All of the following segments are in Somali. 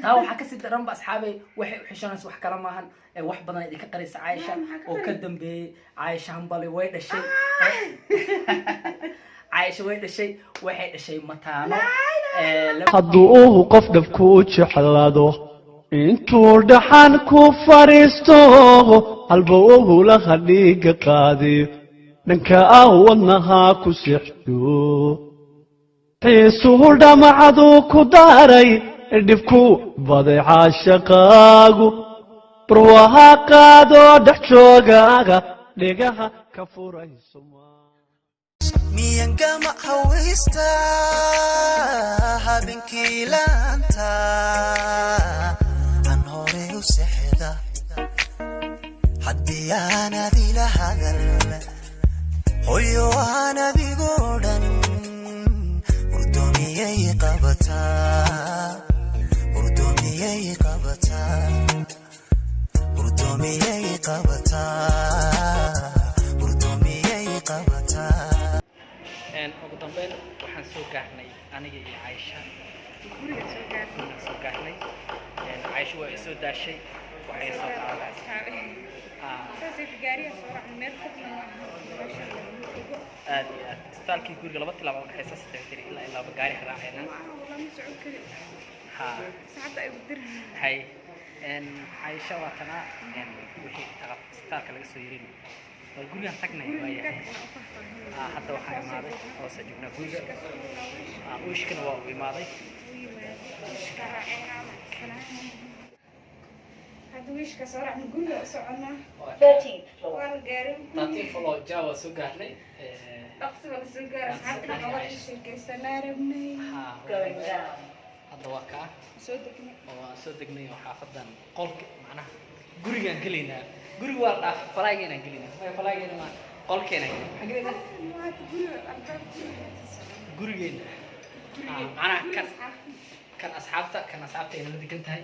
تاو حكسي درم بأصحابي وحشانس وحكلا ماهن واحد بدنا يديك قريص عايشة وكدم بي عايشة همبالي وين الشيء عايشة وين الشيء واحد الشيء متانو hadduu qof dhabku jeclaado intuu dhaxan ku fariisto halba uhula hadhiga qaadi dhanka ah wadnaha ku sixdo xiisuhu dhamacadu ku daaray dhibku baday caashaqaagu barwaha qaado dhex joogaaga dhegaha ka furayso miyan gama hawista habeenkii laanta aan hore u seexda haddii aanad ila hadal hooyo aan adigoo dhan hurdoomiyay qabataa ugu dambeyn waxaan soo gaarnay aniga iyo Aisha guriga soo gaarnay Aisha waa soo daashay waxay soo qaaday asxaabi saasay gaariga soo raacay meel fadlan aad istaalkii guriga laba tilaabo waxay saastay ilaa gaari raacayna lama socon kari saacada ay diraan hay Aisha waa tana wixii istaalka laga soo yeerin guriga tagnay hadda waxaa imaaday oo sajibna guriga wishkana waa u imaaday hadda wishka soo raacay guriga socona 13th floor gaarin 13th floor jawa soo gaarnay dhaqsi wala soo gaaray hadda wada sheekaysanaa rabnay hadda waa ka soo degnay oo xaafadan qolka macnaha gurigaan galeynaa guriga waa dhaaf falaageena galeynaa way falaageena ma qolkeena xageena gurigeena macnaha kan asxaabta ay la degan tahay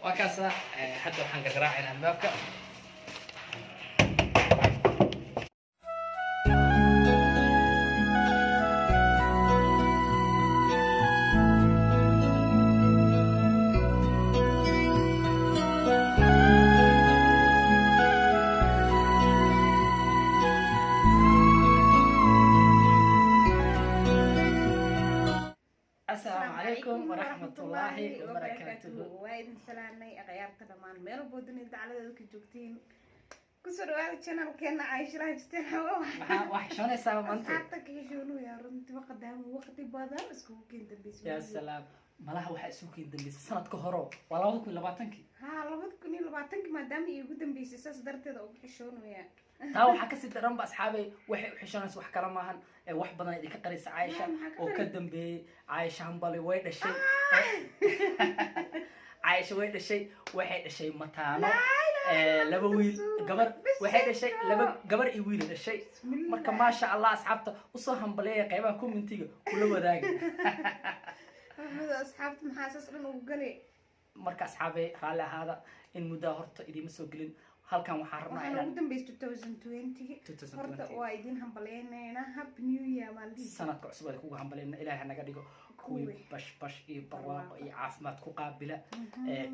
waa kaasa hadda waxaan gargaraacaynaa albaabka السلام عليكم ورحمة الله وبركاته. وإذن سلامي أغيرت دمان ميل بودني دعالة ذوك جوكتين كسر هذا الشانل كنا عايش راح يستحوا وحشوني سوا منتي حتى كيشونو يا رنتي وقدام وقتي بدل اسكو كنت بيسوي يا سلام مالها waxa isugu dambeysay sanadka hore waa 2020 ha 2020 maadaama ay ugu dambeysay saas darteeda ugu xishoonayaa taa waxa ka sii daran ba asxaabay waxay u xishoonaysaa wax kala maahan wax badan ay ka qaraysa Aisha oo ka dambeeyay Aisha hambali way dhashay Aisha way dhashay waxay dhashay mataano laba wiil gabar waxay dhashay laba gabar iyo wiil dhashay marka ma sha Allah asxaabta u soo hambaleeyay qaybaha commentiga kula wadaag asxaabta maxaa saas dhan ugu galay marka asxaabay raali ahaada in muddo horta idima soo gelin halkan waxaan rabnaa inaan ugu dambeeyay 2020 horta waa idin hambaleynayna happy new year maaldi sanadka cusub ay kugu hambaleyna ilaahay naga dhigo kuwi bash iyo barwaaqo iyo caafimaad ku qaabila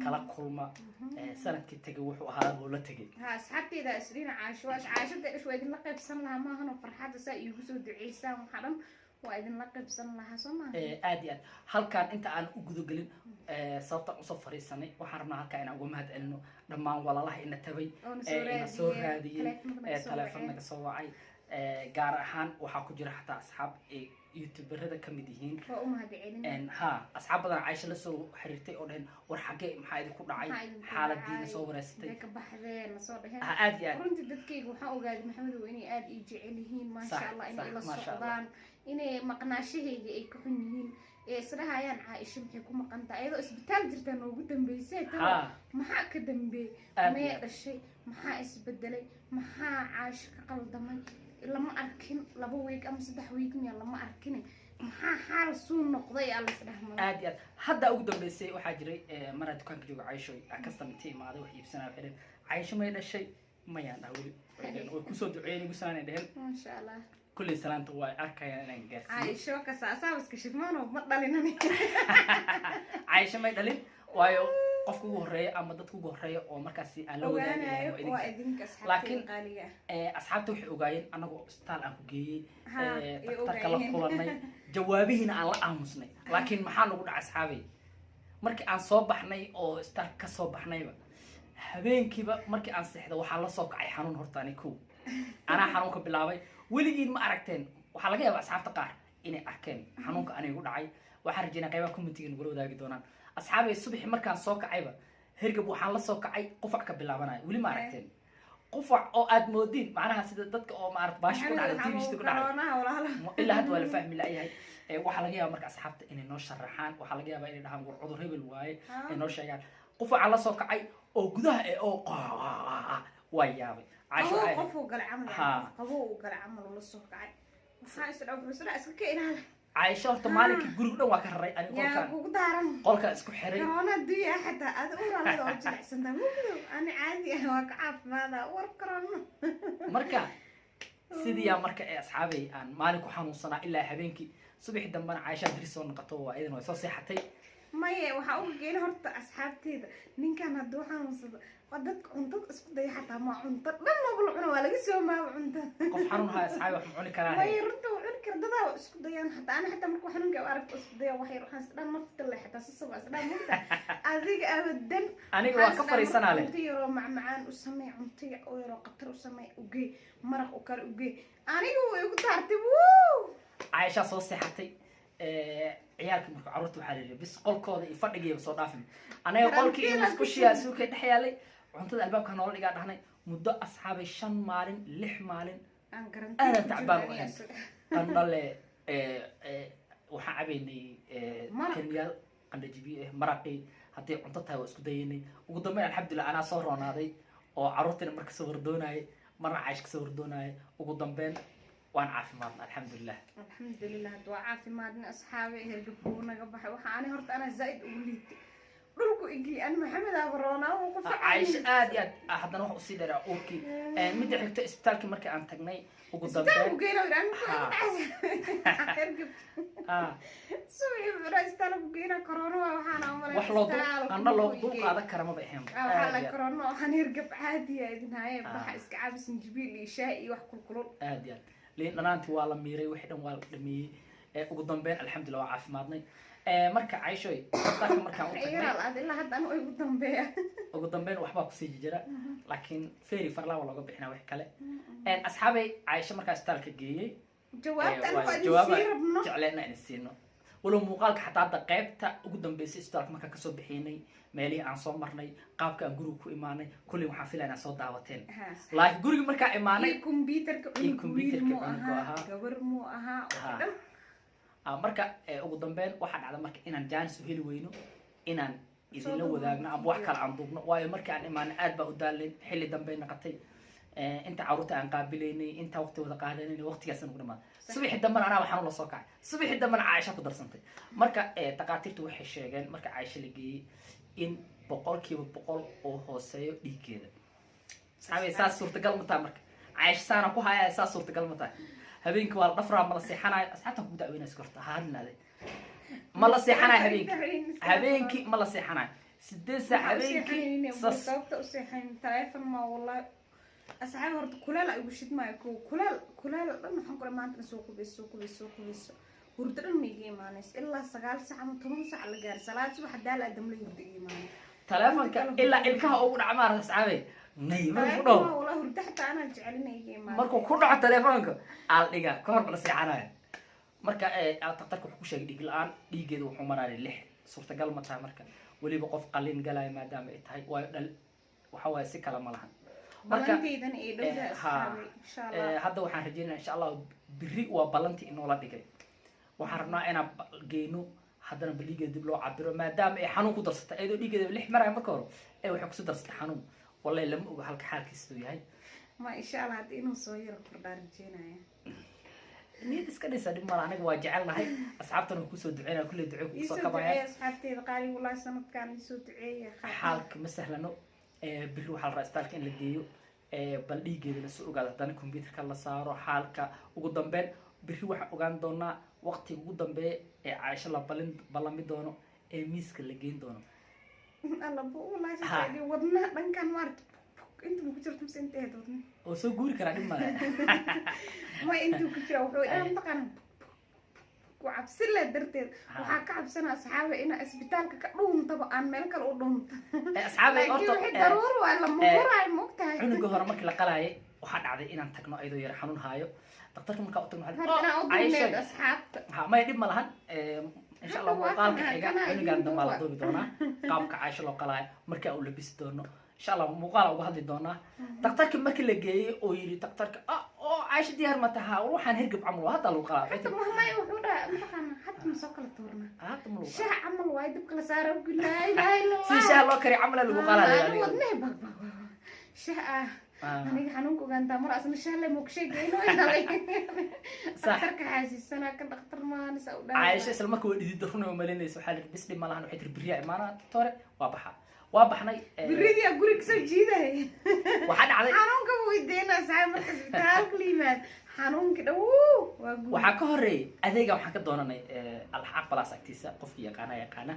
kala kulma sanadkii tagay wuxuu ahaa oo la tagay asxaabtayda isriina caashada ish waa idin la qaybsan lahaa maahan oo farxada saa iigu soo duceysaan waxa dhan waa idin la qaybsan lahaa Soomaaliya aad halkan inta aan u gudo galin sababta u soo fariisanay waxaan rabnaa halka inaan uga mahad celino dhammaan walaalaha ina tabay ina soo raadiyay telefoonka soo wacay gaar ahaan waxa ku jira xataa asxaab youtuberada kamid yihiin waa u mahad celin ha asxaab badan Aisha la soo xiriirtay oo dhayn war xagee maxaa idin ku dhacay xaaladiina soo wareysatay ka baxdeen soo dhahay aad runtii dadkaygu waxaan ogaaday maxamed inay aad ii jecel yihiin ma sha Allah inay la socdaan inay maqnaashahayga ay ka xun yihiin isdhahayaan Aisha maxay ku maqantaa ayadoo isbitaal jirta noogu dambeysay maxaa ka dambeeyay mee dhashay maxaa isbedelay maxaa Aisha ka qaldamay lama arkin 2 week ama 3 week miya lama arkin maxaa xaal soo noqday alla isdhahmay aad hadda ugu dambeysay waxa jiray mar dukaanka jooga Aisha custom team aad wax iibsanaa xidhan Aisha may dhashay ma yaan awli way ku soo duceeyay gusaanay dhahan ma sha Allah كل سلام تواي أركيا نجس. عايشة كساسة بس كشفمانه ما دلينني. عايشة ما يدلين waayo qofka ugu horeeya ama dadka ugu horeeya oo markaasi aan la wadaagin waa idinka laakiin qaaliga asxaabta waxay ogaayeen anagoo isbitaal aan ku geeyey daktarka la kulanay jawaabihiina aan la aamusnay laakiin maxaa nagu dhacay asxaabay markii aan soo baxnay oo isbitaal ka soo baxnayba habeenkiiba markii aan seexdo waxaa la soo kacay xanuun hortaani kow anaa xanuunka bilaabay weligiin ma aragteen waxaa laga yaabaa asxaabta qaar inay arkeen xanuunka anigu dhacay waxaan rajeynaa qaybaha commentiga nagula wadaagi doonaan asxaabay subaxi markaan soo kacayba hergab waxaan la soo kacay qufac ka bilaabanaya weli ma aragteen qufac oo aad moodiin macnaha sida dadka oo maarata baashi ku dhacday tvshta ku dhacday ilaa hadda waa la fahmi la'yahay waxaa laga yaabaa marka asxaabta inay noo sharaxaan waxaa laga yaabaa inay dhahaan war cudur hebel waaye ay noo sheegaan qufacaan la soo kacay oo gudaha oo waa yaabay عايشة horta maalinkii guriga dhan waa ka raray aniga qolka isku xiray corona duya xataa aad u raray oo jilicsantaa mugdo ani caadi ah waa ka caafimaada war corona marka sidii marka ay asxaabay aan maalinku xanuunsanaa ilaa habeenkii subax dambana Caaisha diris soo noqoto waa idin way soo seexatay maye waxa uu geeyay horta asxaabteeda ninkan haduu xanuunsado dadka cuntada isku day xataa ma cunto dhan ma bal cuno waa laga soo maab cunto qof xanuun haya asxaabay wax cuni karaa maye runta cuni kardada isku dayaan xataa ana xataa markuu xanuunka aragto isku daya waxay ruuxan dhan nafta la xataa sasaba isdhaan mugta adiga abadan aniga waa ka fariisanaa leh cunto yaro macmacaan u sameey cunto yaro qatar u sameey u geey maraq u kala u geey aniga way ugu taartay Caaisha soo seexatay ciyaalkii marka carruurta waxaa leeyahay bis qolkooda iyo fadhigeeba soo dhaafin anaga qolkii iyo musqushiya suuqa dhex yaalay cuntada albaabka noola dhigaa dhahnay muddo asxaabay 5 maalin 6 maalin aan tacbaan u ahayn qandhale waxaan cabaynay kenyaal qandhajibi maraqii haddii cunto tahay waa isku dayaynay ugu dambeyn alxamdulilah anaa soo roonaaday oo carruurtina marka soo wardoonayay marna Caaisha ka soo wardoonayay ugu dambeyn وأنا عافيمادنا الحمد لله الحمد لله دوا عافيمادنا أصحابي هرقبونا قبح وحاني هرت أنا زايد أوليت رلكو إجلي أنا محمد أبرونا وقف عايش آدي أحد نروح أصيدر أوكي مدة حكت إسبتالك مركي عن تجني وقدام إسبتال وجينا وران هرقب سوي برا إسبتال وجينا كورونا وحنا عمرنا وحلو أنا لو ضوق هذا كرامة بهم على كورونا وحنرقب عادي يا دنيا بح إسكعاب سنجبيل شاي وحكل كلون آدي لأن أنا أنت والله ميري وحدة والله مي وقدام بين الحمد لله عافيمادنا marka Caaishoy dadka marka uu tagay ilaa hadda anu ugu dambeeya waxba ku sii jira laakiin feeri farlaa laga bixinaa wax kale asxaabay Caaisha marka istaalka geeyay jawaabta anu jecleena in siino walo muuqaalka xataa qaybta ugu dambeysay istaalka marka ka soo bixinay meelii aan soo marnay qaabka aan guriga ku imaanay kulli waxaan filaynaa soo daawateen laakiin guriga marka imaanay computerka gabar mu aha marka ugu dambeyn waxa dhacda marka inaan jaanis u heli weyno inaan idin la wadaagno ama wax kale aan duubno waayo markii aan imaan aad baa u daalay xilli dambe naqatay inta carruurta aan qaabilaynay inta waqti wada qaadanaynay waqtigaas aan ugu dhamaan subaxii dambe anaa waxaan la soo kacay subaxii dambe Caaisha ku darsantay marka taqaatiirtu waxay sheegeen marka Caaisha la geeyay in 100% oo hooseeyo dhiigeeda saabay saas suurtagal ma tahay marka Caaisha saana ku haya saas suurtagal ma tahay habeenkii waa dhafraa ma la seexanayo asxaabta ku dacweynayso korta haadnaade ma la seexanayo habeenkii ma la seexanayo 8 saac habeenkii sababta u seexayn telefoon ma wallahi asxaab horta kulaal ay ugu shidmaayo kulaal dhan waxaan kula maanta soo kubayso hurdo dhan ma iimaanays ilaa 9 saac ama 10 saac la gaar salaad subax daal aadam la hurdo iimaanay telefoonka ilaa ilkaha ugu dhacmaa asxaabay نيم مركو والله ورتحت أنا جعلني مركو كل على تليفونك على دقيقة كهرب لسي عناية مركا تقدرك وحكوش دقيقة الآن دقيقة وحمرنا اللح صورة قلمتها مركا واللي بقف قليل قلاي ما دام إتهاي وحوا سكلا ملهن مركا هذا وحن رجينا إن شاء الله بريء وبلنتي إنه لا دقيقة وحرنا أنا جينو حدنا بالليجة دبلو عبرو ما دام حنون قدرت أيدو دقيقة اللح مرة مكرو وحكوش درست حنون والله لما أقول هالك حالك يسوي هاي ما إن شاء الله هدينه صغير كردار جينا نيد إسكندر سادي مرة أنا وجعلنا هاي أصحابتنا كوسو دعينا كل دعوة كوسو كبايا أصحابتي قالي والله سنة كان يسو دعية حالك مسهل إنه بروح على الرأس تالك إن لقيه بلدي جيد السوق قاعد تاني كمبيوتر كلا صاروا حالك وقدام بين بروح وقان دونا وقت وقدام بين عايش الله بلند بلامي دونه ميسك اللي جين دونه الله والله سيدي ودنا دن كان مارت انت مو كجرت بس انت هدودني oo soo guuri karaa dhib male ما انت كجرا wuxuu dhan taqaan ku cabsi la darteed waxa ka cabsana asxaabe in isbitaalka ka dhuuntaba aan meel kale u dhuunto asxaabe horta daruur waa la muuraay moogtahay cunuga hore markii la qalaayay waxa dhacday inaan tagno ayadoo yar xanuun haayo dhaqtarka marka u tagno Aisha asxaabta ha ma dhib ma lahan insha Allah muuqaalka xiga cunugan damba la duubi doonaa qaabka Aisha loo qalaayo marka uu labis doono insha Allah muuqaal uga hadli doonaa dhaqtarka markii la geeyay oo yiri dhaqtarka oo Aisha diyaar ma tahay waxaan hirgab camal hadda loo qalaa حتى مهما wuxuu dhahay maxana hadda ma soo kala toorna shaah camal way dibka la saaro gulay la ilaha si shaah loo kari camal lagu qalaa wadne bag shaah aniga xanuunka ogaanta mar asna shaah la moog sheegayno inay dhaqtarka xaasisana ka dhaqtar maan saa u dhahay Aisha isla markii way dhidid runay malinayso waxa la bis dhib ma lahan waxay tir biriya imaana tore waa baxnay biriya guriga soo jiiday waxa dhacday xanuunka weydiina saay marka isbitaalka liimaad xanuunka dhaw waxa ka horeeyay adeega waxaan ka doonanay alxaq balaas agtiisa qofkii yaqaana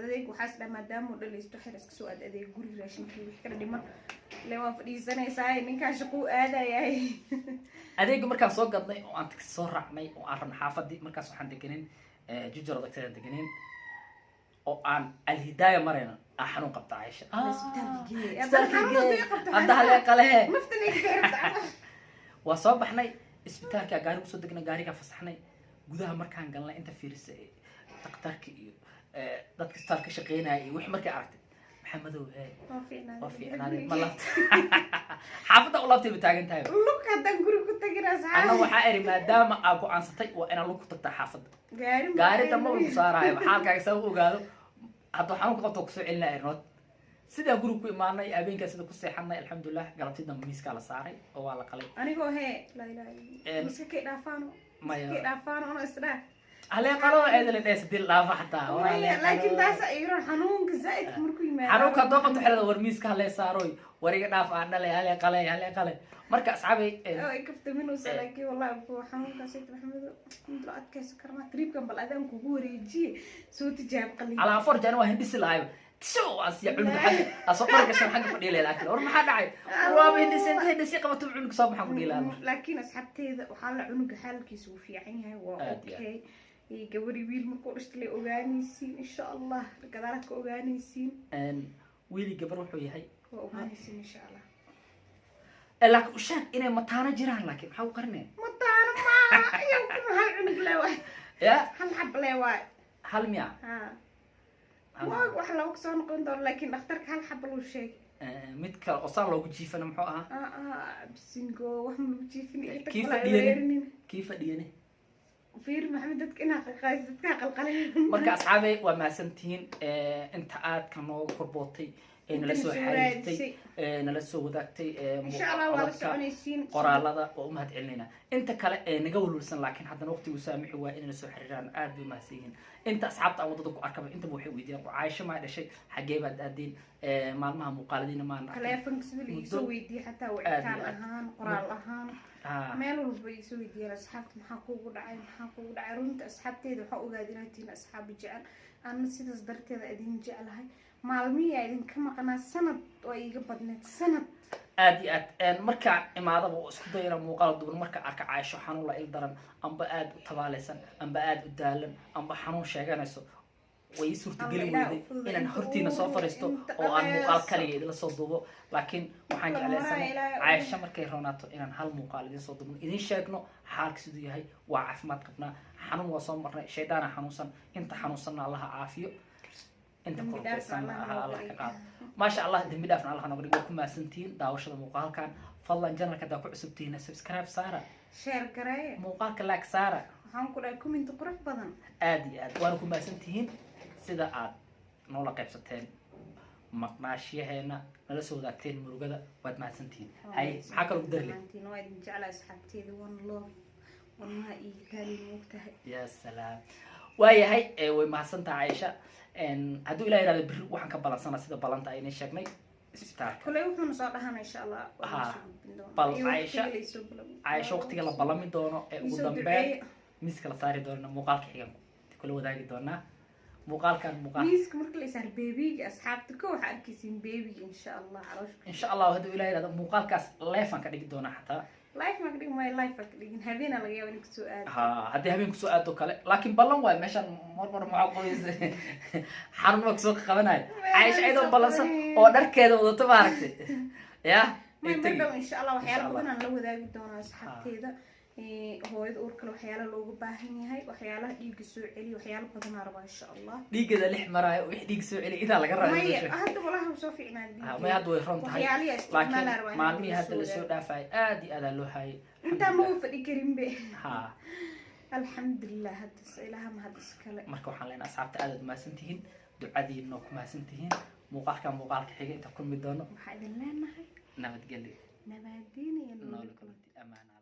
adeeg waxaas maadaama uu dhalaysto xiriska soo adeeg guriga raashinkii wixii kala dhiman le waan fadhiisanaysaa ninka shaqo aadayay adeega markaan soo gadnay oo aan taxi soo raacnay oo aan rabnay xaafadii markaas waxaan deganin jijaro dagtada deganin oo aan alhidaaya marayna xanuun qabta Aisha hadda hal qale maftani gaarta waa soo baxnay isbitaalka gaari ku soo degnay gaariga fasaxnay gudaha markaan galnay inta fiirsay dhaqtarka iyo dadka isbitaalka shaqeynaya iyo wixii markay aragtay maxamadow oo fiicnaaday ma laabta xaafadda u laabtay taagan tahay lug hadan guri ku taginaa sax ana waxa eri maadaama aad ku aansatay waa inaan lug ku tagtaa xaafadda gaari damba uu saarayo xaalkaaga soo ogaado hadda xanuunka qabto ku soo celinaa ernood sida guriga ku imaanay habeenka sida ku seexanay alxamdulillah galabtii dambe miiska la saaray oo waa la qalay anigoo la ilaha miska ka dhaafaano ka dhaafaano ana isla على قرار هذا اللي تسديل لا فحتى لكن تاس يرون حنونك زائد مركو يمين حنونك دوقة حلو ورميس كهلا ساروي وريق داف عنا لي هلا قلي هلا قلي مركز أصحابي كفت منه سلاكي والله أبو حنونك سيد محمد مدري أتكيس كرما تريب كم بالأدم كبوري جي سوت جاب قليل على فرج أنا وهندس اللايف شو أسيا عنق حاجة أصبرك عشان حاجة فديلة لكن أور ما حد عاي وابي هندس قبل عنق صاب حاجة فديلة لكن أصحابتي وحال عنق حالك يسوف يعني هو أوكي gabadhi wiil markuu dhashtay ogaanaysiin insha Allah gadaal ka ogaanaysiin wiili gabar wuxuu yahay ogaanaysiin insha Allah laakiin ushaan inay mataana jiraan laakiin waxa uu qarnay mataana ma ayo kuma hal cunug leeyahay ya hal xab leeyahay hal miya wax lagu soo noqon doono laakiin dhakhtarka hal xab loo sheegay mid kale oo saan loogu jiifana muxuu ahaa bisingo wax ma lagu jiifin kii fadhiyane فير محمد دتك إنها قايس دتك قلقلين مركز أصحابي وما سنتين أنت عاد كانوا قربوتي نلسو حاجتي نلسو ذاكتي إن شاء الله ولا سعنيسين قرالة وأمهات علينا أنت كلا نجول لسن لكن حتى وقتي وسامح وإن نلسو حريران عاد بما سين أنت أصحابت أو ضدك أركب أنت بوحي ويدي عايشة ما هذا شيء حجيبة الدين معلمها مقالدين ما كلا فنكسبلي يسوي دي حتى وعكان أهان قرال أهان meel walba ay soo weydiiyeen asxaabta maxaa kuugu dhacay runta asxaabteeda waxa ogaadinaatiin asxaab jecel aan sidaas darteeda idin jecelahay maalmihii idin ka maqnaa sanad oo iga badneed sanad aad iyo aad markaan imaadaba oo isku dayna muuqaal duwan marka arka Aisha xanuun la il daran amba aad u tabaalaysan amba aad u daalan amba xanuun sheeganayso way suurtagali weyday inaan hortiina soo fariisto oo aan muuqaal kaliya idin soo duubo laakiin waxaan jeclaysanay Aisha markay roonaato inaan hal muuqaal idin soo duubo idin sheegno xaalka sidoo yahay waa caafimaad qabnaa xanuun waa soo marnay shaydaana xanuunsan inta xanuunsan Allah caafiyo inta korbaysan Allah ka qaado ma sha Allah dambi dhaafna Allah nagu dhigo kuma santiin daawashada muuqaalkan fadlan janalka daa ku cusubtiina subscribe saara share garay muuqaalka like saara waxaan ku dhahay comment qurux badan aad iyo aad waan ku maasantihiin sida aad noola qaybsateen maqnaashiyaheena nala soo wadaagteen murugada waad mahadsantihiin hay maxaa kaloo darle antiin waa idin jeclaa asxaabteeda one love والله إيجالي موقتها يا سلام وياهي ومحسنتها عايشة هدو إلى هذا البر وحن كبلان سنة سيدا بلانتا أي نشكني استار كل يوم نصارها إن شاء الله بل عايشة وقتي يلا بلان من دونه ودم بير مسك الثاري دونه مقال كحيان كل وذاك دونه muuqaalkan muuqaal miiska marka la isaar beebiga asxaabta ka waxa arkaysiin beebiga insha Allah caloosh insha Allah haduu ilaahay yiraahdo muuqaalkaas leefan ka dhigi doona xataa life ma dhig my life ka dhigin habeena laga yaabo inuu soo aado ha hadii habeen ku soo aado kale laakiin ballan way meeshan mar ma qoyse xarun ma soo qabanay Aisha ayadoo ballansan oo dharkeeda wadato maaragtay ya ma insha Allah waxyaalo badan aan la wadaagi doonaa asxaabteeda hooyada uur kale waxyaalo loogu baahan yahay waxyaalaha dhiig soo celiyo waxyaalo badan arba insha Allah dhiigada lix maraayo wix dhiig soo celiyo ida laga raadiyo hadda walaha soo fiicnaan dhiig ma hadda way ron tahay laakiin maalmii hadda la soo dhaafay aad iyo aad loo hayay inta ma fadhi karin be ha alxamdulillah hadda ilaaha ma hadda iskale marka waxaan leenahay asxaabta aad ma santihiin ducadiina ku maasantihiin muuqaalka xiga inta kulmi doono waxa idin leenahay nabadgelyo nabadgelyo nolol kulanti amaana